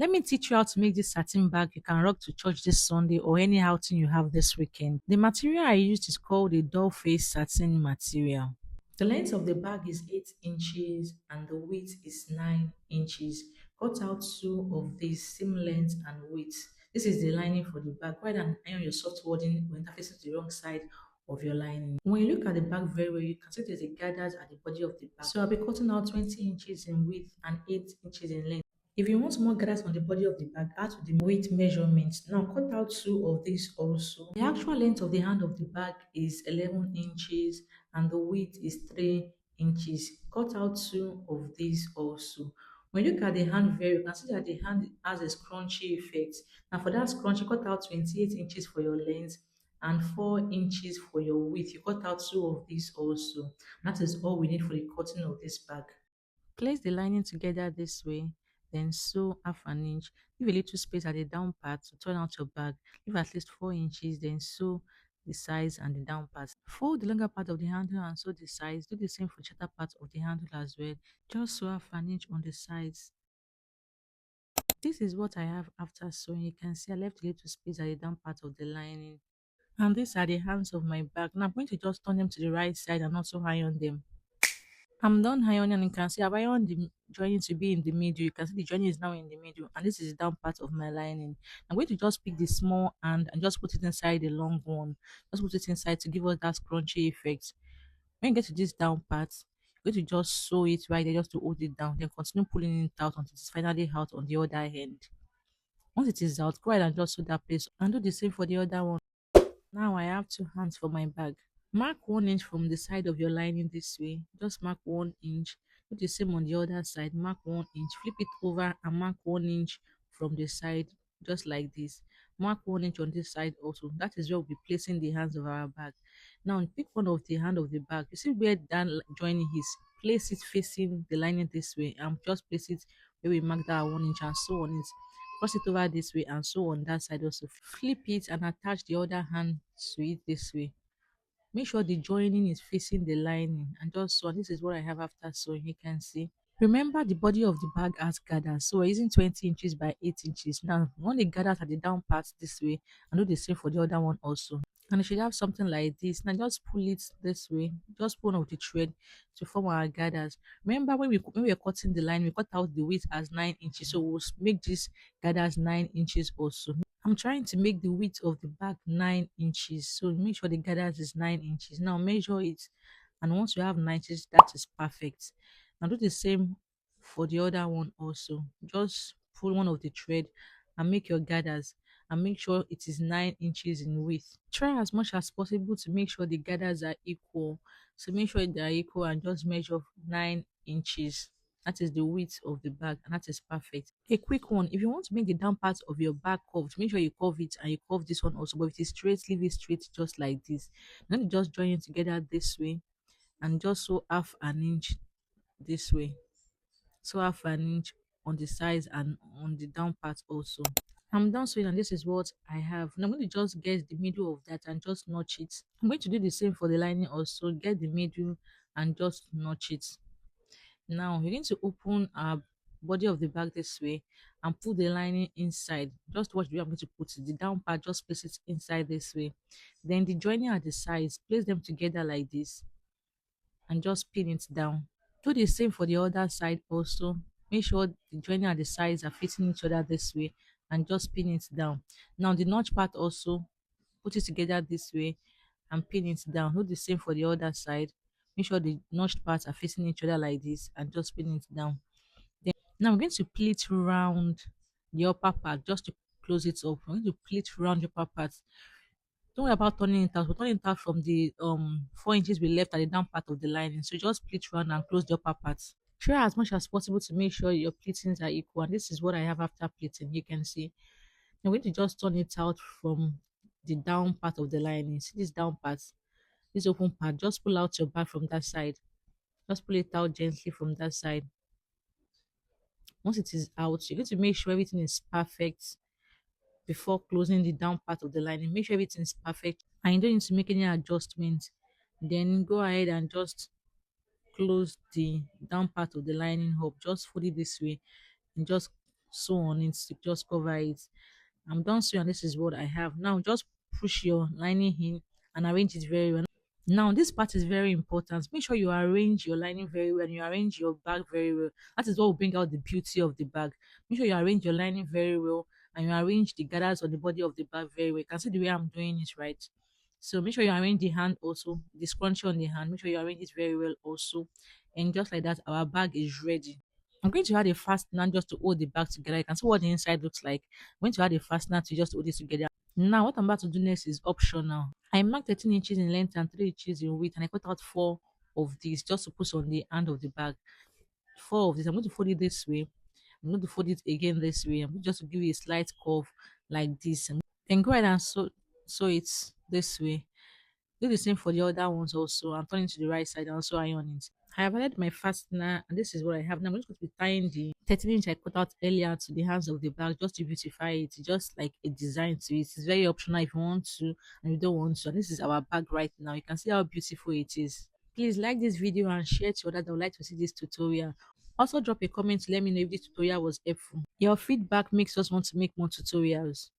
Let me teach you how to make this satin bag you can rock to church this Sunday or any outing you have this weekend. The material I used is called a doll face satin material. The length of the bag is 8 inches and the width is 9 inches. Cut out two of these same length and width. This is the lining for the bag. Rather than iron your soft wadding when interfacing to the wrong side of your lining. When you look at the bag very well, you can see there's a gathers at the body of the bag. So I'll be cutting out 20 inches in width and 8 inches in length. If you want more gathers on the body of the bag, add to the weight measurements. Now cut out two of these also. The actual length of the hand of the bag is 11 inches and the width is 3 inches. Cut out two of these also. When you look at the hand very, you can see that the hand has a scrunchy effect. Now for that scrunchie, cut out 28 inches for your length and 4 inches for your width. You cut out two of these also. That is all we need for the cutting of this bag. Place the lining together this way, then sew half an inch. Leave a little space at the down part to turn out your bag. Leave at least 4 inches, then sew the sides and the down part. Fold the longer part of the handle and sew the sides. Do the same for the shorter part of the handle as well. Just sew half an inch on the sides. This is what I have after sewing. You can see I left a little space at the down part of the lining. And these are the hands of my bag. Now I'm going to just turn them to the right side and also iron them. I'm done ironing and you can see I've ironed the joining to be in the middle. You can see the joining is now in the middle and this is the down part of my lining. I'm going to just pick the small hand and just put it inside the long one. Just put it inside to give us that scrunchy effect. When you get to this down part, you're going to just sew it right there just to hold it down. Then continue pulling it out until it's finally out on the other end. Once it is out, go ahead and just sew that place and do the same for the other one. Now I have two hands for my bag. Mark 1 inch from the side of your lining this way. Just mark 1 inch. Do the same on the other side. Mark 1 inch. Flip it over and mark 1 inch from the side, just like this. Mark 1 inch on this side also. That is where we'll be placing the hands of our bag. Now pick one of the hand of the bag. You see where that joining is. Place it facing the lining this way and just place it where we mark that 1 inch and sew on it. Cross it over this way and sew on that side also. Flip it and attach the other hand to it this way. Make sure the joining is facing the lining and just sew. This is what I have after sewing. You can see. Remember the body of the bag has gathers. So we're using 20 inches by 8 inches. Now we want the gathers at the down part this way and do the same for the other one also. And you should have something like this. Now just pull it this way. Just pull out the thread to form our gathers. Remember when we are cutting the line, we cut out the width as 9 inches. So we'll make this gathers 9 inches also. I'm trying to make the width of the bag 9 inches. So make sure the gathers is 9 inches. Now measure it. And once you have 9 inches, that is perfect. Now do the same for the other one also. Just pull one of the thread and make your gathers and make sure it is 9 inches in width. Try as much as possible to make sure the gathers are equal. So make sure they are equal and just measure 9 inches. That is the width of the bag and that is perfect. A quick one, if you want to make the down part of your bag curved, make sure you curve it and you curve this one also. But if it is straight, leave it straight just like this. Then you just join it together this way and just sew half an inch this way. So half an inch on the sides and on the down part also. I'm done sewing and this is what I have. Now I'm going to just get the middle of that and just notch it. I'm going to do the same for the lining also. Get the middle and just notch it. Now we're going to open our body of the bag this way and put the lining inside. Just watch the way I'm going to put it. The down part, just place it inside this way. Then the joining at the sides, place them together like this and just pin it down. Do the same for the other side also. Make sure the joining at the sides are fitting each other this way and just pin it down. Now the notch part also, put it together this way and pin it down. Do the same for the other side. Make sure the notched parts are facing each other like this and just pin it down. Then now I'm going to pleat round the upper part just to close it up. I'm going to pleat round the upper part. Don't worry about turning it out. We're turning it out from the 4 inches we left at the down part of the lining. So just pleat round and close the upper part. Try as much as possible to make sure your pleatings are equal. And this is what I have after pleating. You can see. I'm going to just turn it out from the down part of the lining. See this down part, this open part. Just pull out your bag from that side. Just pull it out gently from that side. Once it is out, you're going to make sure everything is perfect before closing the down part of the lining. Make sure everything is perfect and you don't need to make any adjustments. Then go ahead and just close the down part of the lining up. Just fold it this way and just sew on it to just cover it. I'm done sewing and this is what I have. Now just push your lining in and arrange it very well. Now this part is very important. Make sure you arrange your lining very well and you arrange your bag very well. That is what will bring out the beauty of the bag. Make sure you arrange your lining very well and you arrange the gathers on the body of the bag very well. You can see the way I'm doing it, right? So make sure you arrange the hand also, the scrunchie on the hand. Make sure you arrange it very well also. And just like that, our bag is ready. I'm going to add a fastener just to hold the bag together. You can see what the inside looks like. I'm going to add a fastener to just hold it together. Now, what I'm about to do next is optional. I marked 13 inches in length and 3 inches in width, and I cut out 4 of these just to put on the hand of the bag. 4 of these. I'm going to fold it this way. I'm going to fold it again this way. I'm just to give you a slight curve like this. And then go ahead and sew it this way. Do the same for the other ones also. I'm turning to the right side and also iron it. I have added my fastener and this is what I have. Now I'm just going to be tying the 13 inch I cut out earlier to the hands of the bag just to beautify it, just like a design to it. It's very optional if you want to and you don't want to. And this is our bag right now. You can see how beautiful it is. Please like this video and share to others that would like to see this tutorial. Also drop a comment to let me know if this tutorial was helpful. Your feedback makes us want to make more tutorials.